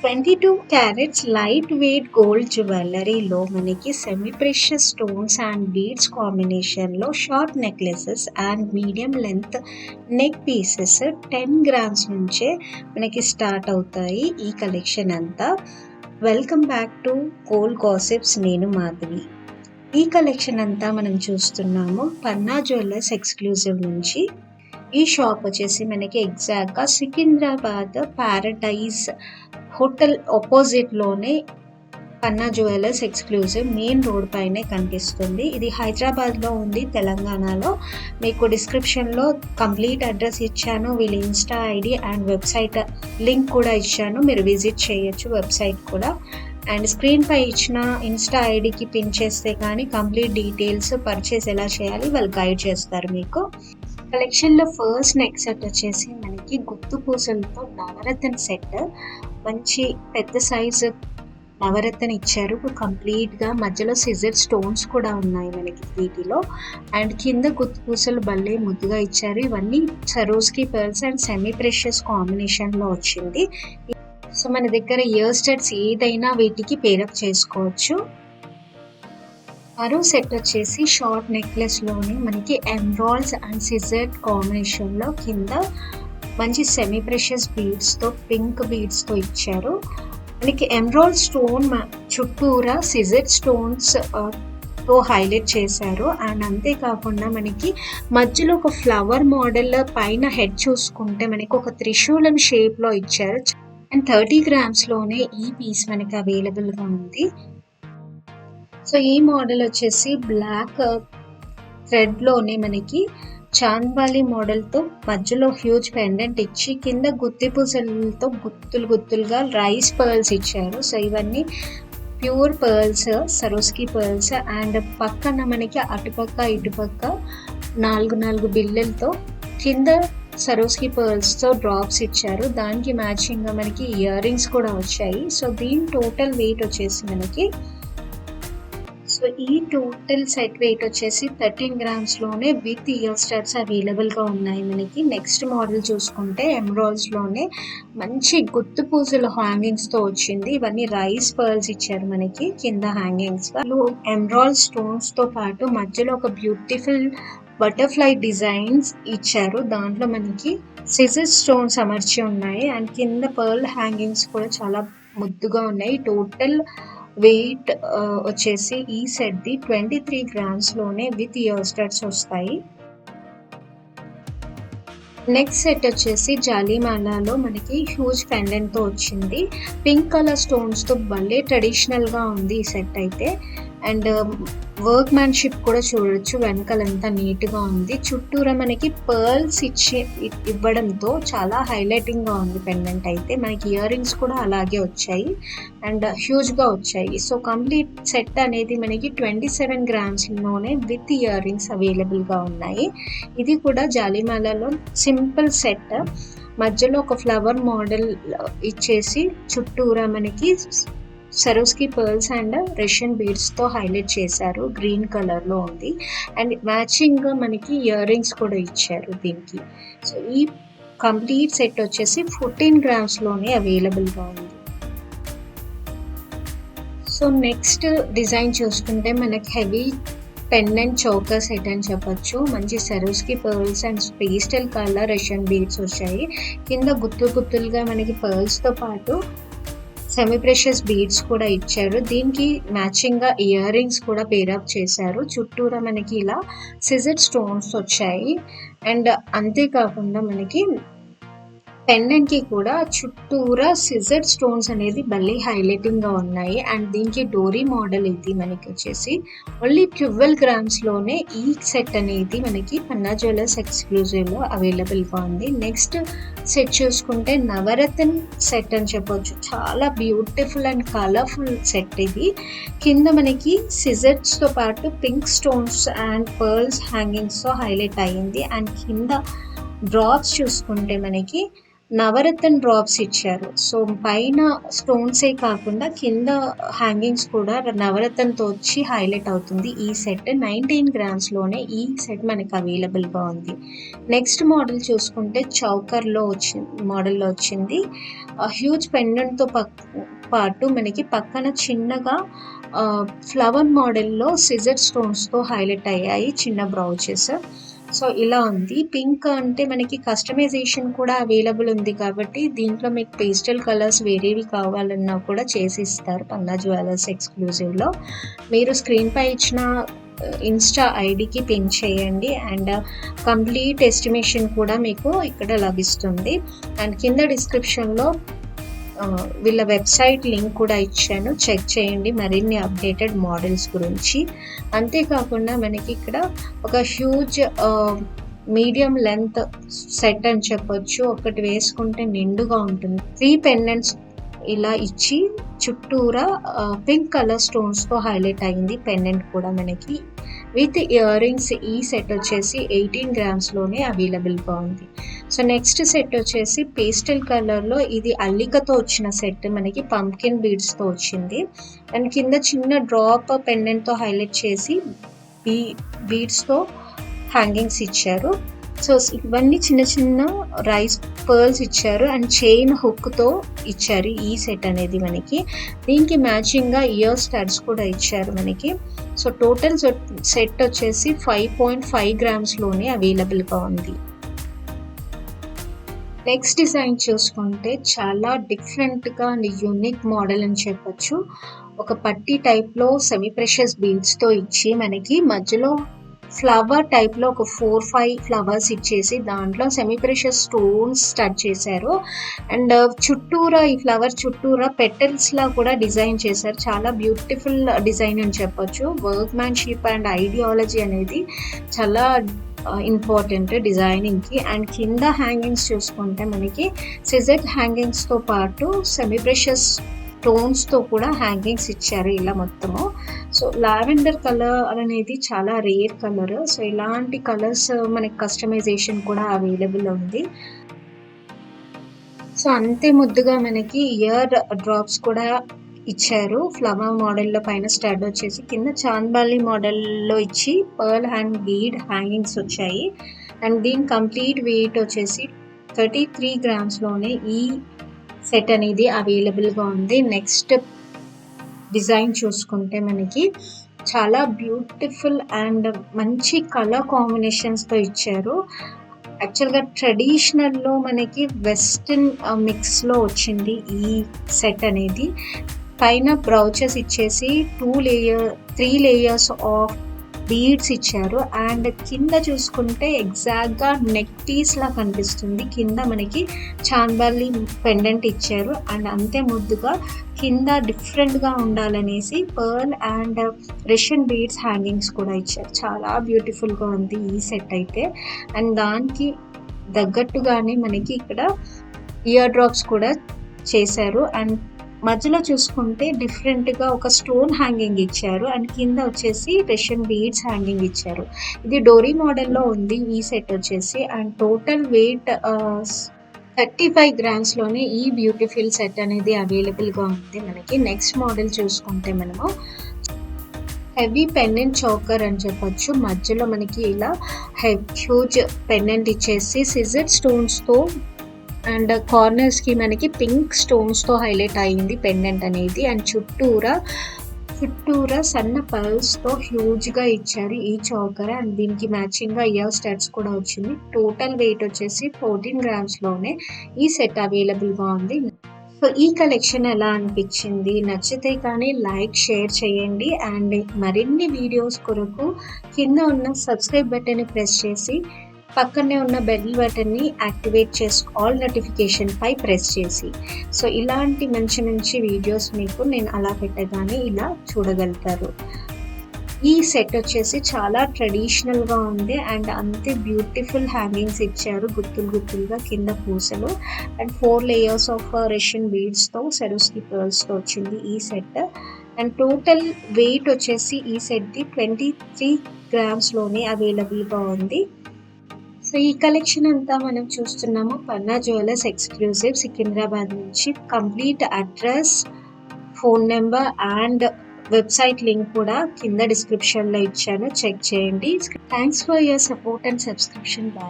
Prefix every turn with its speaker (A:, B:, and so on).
A: 22 carats light weight gold జ్యువెలరీలో మనకి semi precious stones and beads కాంబినేషన్లో short necklaces and medium length neck pieces 10 grams నుంచే మనకి start అవుతాయి ఈ కలెక్షన్ అంతా. Welcome back to gold gossips. నేను మాధవి. ఈ కలెక్షన్ అంతా మనం చూస్తున్నాము పన్నా జ్యువెలర్స్ ఎక్స్క్లూజివ్ నుంచి. ఈ షాప్ వచ్చేసి మనకి ఎగ్జాక్ట్గా సికింద్రాబాద్ ప్యారడైజ్ హోటల్ ఆపోజిట్లోనే పన్నా జ్యువెలర్స్ ఎక్స్క్లూజివ్ మెయిన్ రోడ్ పైనే కనిపిస్తుంది. ఇది హైదరాబాద్లో ఉంది, తెలంగాణలో. మీకు డిస్క్రిప్షన్లో కంప్లీట్ అడ్రస్ ఇచ్చాను, వీళ్ళ Insta ID and website link కూడా ఇచ్చాను, మీరు విజిట్ చేయొచ్చు వెబ్సైట్ కూడా. అండ్ స్క్రీన్ పై ఇచ్చిన ఇన్స్టా ఐడికి పిన్ చేస్తే కానీ కంప్లీట్ డీటెయిల్స్, పర్చేస్ ఎలా చేయాలి వాళ్ళు గైడ్ చేస్తారు మీకు. కలెక్షన్లో ఫస్ట్ నెక్ సెట్ వచ్చేసి మనకి గుత్తు పూసలతో నవరత్న సెట్. మంచి పెద్ద సైజు నవరత్న ఇచ్చారు కంప్లీట్గా. మధ్యలో సిజర్ స్టోన్స్ కూడా ఉన్నాయి మనకి వీటిలో. అండ్ కింద గుత్తు పూసలు భలే ముద్దుగా ఇచ్చారు. ఇవన్నీ సరోస్కి పర్ల్స్ అండ్ సెమీ ప్రెషియస్ కాంబినేషన్లో వచ్చింది. సో మన దగ్గర ఇయర్ స్టడ్స్ ఏదైనా వీటికి పేరప్ చేసుకోవచ్చు. మరో సెట్ వచ్చేసి షార్ట్ నెక్లెస్లోనే మనకి ఎమ్రాల్స్ అండ్ సిజర్ కాంబినేషన్లో కింద మంచి సెమీ ప్రెషియస్ బీడ్స్తో, పింక్ బీడ్స్తో ఇచ్చారు. మనకి ఎమ్రాల్ స్టోన్ చుట్టూరా సిజర్ స్టోన్స్ తో హైలైట్ చేశారు. అండ్ అంతేకాకుండా మనకి మధ్యలో ఒక ఫ్లవర్ మోడల్ పైన హెడ్ చూసుకుంటే మనకి ఒక త్రిశూలం షేప్లో ఇచ్చారు. అండ్ 30 గ్రామ్స్లోనే ఈ పీస్ మనకి అవైలబుల్గా ఉంది. సో ఈ మోడల్ వచ్చేసి బ్లాక్ థ్రెడ్లోనే మనకి చాంద్బాలి మోడల్తో మధ్యలో హ్యూజ్ పెండెంట్ ఇచ్చి కింద గుత్తి పూసలతో గుత్తులుగా రైస్ పర్ల్స్ ఇచ్చారు. సో ఇవన్నీ ప్యూర్ పర్ల్స్, సరోస్కి పర్ల్స్. అండ్ పక్కన మనకి అటుపక్క ఇటుపక్క 4 బిల్లలతో కింద సరోస్కి పర్ల్స్తో డ్రాప్స్ ఇచ్చారు. దానికి మ్యాచింగ్గా మనకి ఇయర్ రింగ్స్ కూడా వచ్చాయి. సో దీని టోటల్ వెయిట్ వచ్చేసి మనకి ఈ టోటల్ సెట్ వెయిట్ వచ్చేసి 13 గ్రామ్స్లోనే విత్ ఇయర్ స్టడ్స్ అవైలబుల్గా ఉన్నాయి మనకి. నెక్స్ట్ మోడల్ చూసుకుంటే ఎమ్రాల్స్లోనే మంచి గుత్తు పూసల హ్యాంగింగ్స్తో వచ్చింది. ఇవన్నీ రైస్ పర్ల్స్ ఇచ్చారు మనకి కింద హ్యాంగింగ్స్. ఎమ్రాల్ స్టోన్స్తో పాటు మధ్యలో ఒక బ్యూటిఫుల్ బటర్ఫ్లై డిజైన్స్ ఇచ్చారు. దాంట్లో మనకి సిజర్ స్టోన్స్ అమర్చి ఉన్నాయి. అండ్ కింద పర్ల్ హ్యాంగింగ్స్ కూడా చాలా ముద్దుగా ఉన్నాయి. టోటల్ వెయిట్ వచ్చేసి ఈ సెట్ది 23 గ్రామ్స్లోనే విత్ ఇయర్ స్టడ్స్ వస్తాయి. నెక్స్ట్ సెట్ వచ్చేసి జాలీమాలాలో మనకి హ్యూజ్ పెండెంట్తో వచ్చింది. పింక్ కలర్ స్టోన్స్తో భలే ట్రెడిషనల్గా ఉంది ఈ సెట్ అయితే. అండ్ వర్క్ మ్యాన్షిప్ కూడా చూడొచ్చు, వెనకాలంతా నీట్గా ఉంది. చుట్టూరా మనకి పర్ల్స్ ఇవ్వడంతో చాలా హైలైటింగ్గా ఉంది పెండెంట్ అయితే. మనకి ఇయర్ రింగ్స్ కూడా అలాగే వచ్చాయి అండ్ హ్యూజ్గా వచ్చాయి. సో కంప్లీట్ సెట్ అనేది మనకి 27 గ్రామ్స్లోనే విత్ ఇయర్ రింగ్స్ అవైలబుల్గా ఉన్నాయి. ఇది కూడా జాలీమాలలో సింపుల్ సెట్. మధ్యలో ఒక ఫ్లవర్ మోడల్ ఇచ్చేసి చుట్టూరా మనకి సరోస్కి పర్ల్స్ అండ్ రష్యన్ బీడ్స్తో హైలైట్ చేశారు. గ్రీన్ కలర్లో ఉంది. అండ్ మ్యాచింగ్గా మనకి ఇయర్ రింగ్స్ కూడా ఇచ్చారు దీనికి. సో ఈ కంప్లీట్ సెట్ వచ్చేసి 14 గ్రామ్స్లోనే అవైలబుల్గా ఉంది. సో నెక్స్ట్ డిజైన్ చూసుకుంటే మనకి హెవీ పెండెంట్ చౌకర్ సెట్ అని చెప్పొచ్చు. మంచి సరోస్కి pearls and pastel colour Russian beads వచ్చాయి. కింద గుత్తులుగా మనకి పర్ల్స్తో పాటు సెమీ ప్రెషియస్ బీడ్స్ కూడా ఇచ్చారు. దీనికి మ్యాచింగ్గా ఇయర్ రింగ్స్ కూడా పేరప్ చేశారు. చుట్టూరా మనకి ఇలా సిజర్ స్టోన్స్ వచ్చాయి. అండ్ అంతేకాకుండా మనకి పెండెంట్కి కూడా చుట్టూరా సిజర్ స్టోన్స్ అనేది భలే హైలైటింగ్గా ఉన్నాయి. అండ్ దీనికి డోరీ మోడల్ ఇది మనకి వచ్చేసి ఓన్లీ 12 గ్రామ్స్లోనే ఈ సెట్ అనేది మనకి పన్నా జ్యువెలర్స్ ఎక్స్క్లూజివ్లో అవైలబుల్గా ఉంది. నెక్స్ట్ సెట్ చూసుకుంటే నవరత్న సెట్ అని చెప్పొచ్చు. చాలా బ్యూటిఫుల్ అండ్ కలర్ఫుల్ సెట్ ఇది. కింద మనకి సిజర్స్తో పాటు పింక్ స్టోన్స్ అండ్ పర్ల్స్ హ్యాంగింగ్స్తో హైలైట్ అయ్యింది. అండ్ కింద డ్రాప్స్ చూసుకుంటే మనకి నవరత్న డ్రాప్స్ ఇచ్చారు. సో, పైన స్టోన్సే కాకుండా కింద హ్యాంగింగ్స్ కూడా నవరత్నంతో వచ్చి హైలైట్ అవుతుంది. ఈ సెట్ 19 గ్రామ్స్‌లోనే ఈ సెట్ మనకి అవైలబుల్‌గా ఉంది. నెక్స్ట్ మోడల్ చూసుకుంటే చౌకర్‌లో మోడల్‌లో వచ్చింది. హ్యూజ్ పెండెంట్‌తో పాటు మనకి పక్కన చిన్నగా ఫ్లవర్ మోడల్‌లో సిజర్ స్టోన్స్‌తో హైలైట్ అయ్యాయి చిన్న బ్రౌచెస్. సో, ఇలా ఉంది. పింక్ అంటే మనకి కస్టమైజేషన్ కూడా అవైలబుల్ ఉంది కాబట్టి దీంట్లో మీకు పేస్టల్ కలర్స్ వేరేవి కావాలన్నా కూడా చేసిస్తారు పన్నా జ్యువెలర్స్ ఎక్స్‌క్లూజివ్‌లో. మీరు స్క్రీన్‌పై ఇచ్చిన ఇన్‌స్టా ఐడీకి పింక్ చేయండి అండ్ కంప్లీట్ ఎస్టిమేషన్ కూడా మీకు ఇక్కడ లభిస్తుంది. అండ్ కింద డిస్క్రిప్షన్‌లో వీళ్ళ వెబ్సైట్ లింక్ కూడా ఇచ్చాను. చెక్ చేయండి మరిన్ని అప్డేటెడ్ మోడల్స్ గురించి. అంతేకాకుండా మనకి ఇక్కడ ఒక హ్యూజ్ మీడియం లెంత్ సెట్ అని చెప్పొచ్చు. ఒకటి వేసుకుంటే నిండుగా ఉంటుంది. 3 పెండెంట్స్ ఇలా ఇచ్చి చుట్టూరా పింక్ కలర్ స్టోన్స్‌తో హైలైట్ అయింది పెండెంట్ కూడా మనకి. విత్ ఇయర్ రింగ్స్ ఈ సెట్ వచ్చేసి 18 గ్రామ్స్‌లోనే అవైలబుల్‌గా ఉంది. సో, నెక్స్ట్ సెట్ వచ్చేసి పేస్టల్ కలర్‌లో ఇది అల్లికతో వచ్చిన సెట్ మనకి పంప్కిన్ బీడ్స్‌తో వచ్చింది. అండ్ కింద చిన్న డ్రాప్ పెండెంట్‌తో హైలైట్ చేసి బీడ్స్‌తో హ్యాంగింగ్స్ ఇచ్చారు. సో, ఇవన్నీ చిన్న చిన్న రైస్ పర్ల్స్ ఇచ్చారు అండ్ చైన్ హుక్‌తో ఇచ్చారు ఈ సెట్ అనేది మనకి. దీనికి మ్యాచింగ్‌గా ఇయర్ స్టడ్స్ కూడా ఇచ్చారు మనకి. సో, టోటల్ సెట్ వచ్చేసి 5.5 గ్రామ్స్‌లోనే అవైలబుల్‌గా ఉంది. నెక్స్ట్ డిజైన్ చూసుకుంటే చాలా డిఫరెంట్‌గా అండ్ యూనిక్ మోడల్ అని చెప్పొచ్చు. ఒక పట్టీ టైప్‌లో సెమీ ప్రెషియస్ బీడ్స్‌తో ఇచ్చి మనకి మధ్యలో ఫ్లవర్ టైప్‌లో ఒక 4, 5 ఫ్లవర్స్ ఇచ్చేసి దాంట్లో సెమీ ప్రెషియస్ స్టోన్స్ స్టడ్ చేశారు. అండ్ చుట్టూరా ఈ ఫ్లవర్ చుట్టూరా పెటల్స్‌లా కూడా డిజైన్ చేశారు. చాలా బ్యూటిఫుల్ డిజైన్ అని చెప్పొచ్చు. వర్క్‌మ్యాన్‌షిప్ అండ్ ఐడియాలజీ అనేది చాలా ఇంపార్టెంట్ డిజైనింగ్‌కి. అండ్ కింద హ్యాంగింగ్స్ చూసుకుంటే మనకి సిజర్ హ్యాంగింగ్స్‌తో పాటు సెమీ ప్రెషియస్ స్టోన్స్‌తో కూడా హ్యాంగింగ్స్ ఇచ్చారు ఇలా మొత్తము. సో, లావెండర్ కలర్ అనేది చాలా రేర్ కలర్. సో, ఇలాంటి కలర్స్ మనకి కస్టమైజేషన్ కూడా అవైలబుల్ ఉంది. సో, అంతే ముద్దుగా మనకి ఇయర్ డ్రాప్స్ కూడా ఇచ్చారు. ఫ్లవర్ మోడల్‌లో పైన స్టడ్ వచ్చేసి కింద చాంద్బాలి మోడల్‌లో ఇచ్చి పర్ల్ అండ్ బీడ్ హ్యాంగింగ్స్ వచ్చాయి. అండ్ దీని కంప్లీట్ వెయిట్ వచ్చేసి 33 గ్రామ్స్‌లోనే ఈ సెట్ అనేది అవైలబుల్‌గా ఉంది. నెక్స్ట్ డిజైన్ చూసుకుంటే మనకి చాలా బ్యూటిఫుల్ అండ్ మంచి కలర్ కాంబినేషన్స్‌తో ఇచ్చారు. యాక్చువల్‌గా ట్రెడిషనల్‌లో మనకి వెస్టర్న్ మిక్స్‌లో వచ్చింది ఈ సెట్ అనేది. పైన బ్రౌచెస్ ఇచ్చేసి 3 లేయర్స్ ఆఫ్ బీడ్స్ ఇచ్చారు. అండ్ కింద చూసుకుంటే ఎగ్జాక్ట్‌గా నెక్ పీస్‌లా కనిపిస్తుంది. కింద మనకి చాంద్బాలి పెండెంట్ ఇచ్చారు. అండ్ అంతే ముద్దుగా కింద డిఫరెంట్‌గా ఉండాలనేసి pearl and Russian beads hangings కూడా ఇచ్చారు. చాలా బ్యూటిఫుల్‌గా ఉంది ఈ సెట్ అయితే. అండ్ దానికి తగ్గట్టుగానే మనకి ఇక్కడ ఇయర్ డ్రాప్స్ కూడా చేశారు. అండ్ మధ్యలో చూసుకుంటే డిఫరెంట్‌గా ఒక స్టోన్ హ్యాంగింగ్ ఇచ్చారు. అండ్ కింద వచ్చేసి రష్యన్ బీడ్స్ హ్యాంగింగ్ ఇచ్చారు. ఇది డోరీ మోడల్‌లో ఉంది ఈ సెట్ వచ్చేసి. అండ్ టోటల్ వెయిట్ 35 గ్రామ్స్‌లోనే ఈ బ్యూటిఫుల్ సెట్ అనేది అవైలబుల్‌గా ఉంది మనకి. నెక్స్ట్ మోడల్ చూసుకుంటే మనము హెవీ పెండెంట్ చోకర్ అని చెప్పొచ్చు. మధ్యలో మనకి ఇలా హ్యూజ్ పెండెంట్ ఇచ్చేసి సిజర్ స్టోన్స్‌తో అండ్ కార్నర్స్‌కి మనకి పింక్ స్టోన్స్‌తో హైలైట్ అయింది పెండెంట్ అనేది. అండ్ చుట్టూరా సన్న పర్ల్స్‌తో హ్యూజ్‌గా ఇచ్చారు ఈ చోకర్. అండ్ దీనికి మ్యాచింగ్‌గా ఇయర్ స్టడ్స్ కూడా వచ్చింది. టోటల్ వెయిట్ వచ్చేసి 14 గ్రామ్స్‌లోనే ఈ సెట్ అవైలబుల్‌గా ఉంది. సో, ఈ కలెక్షన్ ఎలా అనిపించింది? నచ్చితే కానీ లైక్, షేర్ చేయండి. అండ్ మరిన్ని వీడియోస్ కొరకు కింద ఉన్న సబ్స్క్రైబ్ బటన్ని ప్రెస్ చేసి పక్కనే ఉన్న బెల్ బటన్ని యాక్టివేట్ ఆల్ నోటిఫికేషన్పై ప్రెస్ చేసి. సో, ఇలాంటి మంచి వీడియోస్ మీకు నేను అలా పెట్టగానే ఇలా చూడగలుగుతారు. ఈ సెట్ వచ్చేసి చాలా ట్రెడిషనల్‌గా ఉంది. అండ్ అంతే బ్యూటిఫుల్ హ్యాంగింగ్స్ ఇచ్చారు గుత్తులుగా కింద పూసలు. అండ్ 4 లేయర్స్ ఆఫ్ రష్యన్ బీడ్స్‌తో సెరోస్కి పర్ల్స్‌తో వచ్చింది ఈ సెట్. అండ్ టోటల్ వెయిట్ వచ్చేసి ఈ సెట్‌ది 23 గ్రామ్స్‌లోనే అవైలబుల్‌గా ఉంది. సో ఈ కలెక్షన్ అంతా మనం చూస్తున్నాము పన్నా జ్యువెలర్స్ ఎక్స్క్లూజివ్ సికింద్రాబాద్ నుంచి. Complete address, phone number and website link కూడా కింద డిస్క్రిప్షన్లో ఇచ్చాను, చెక్ చేయండి. Thanks for your support and subscription. Bye.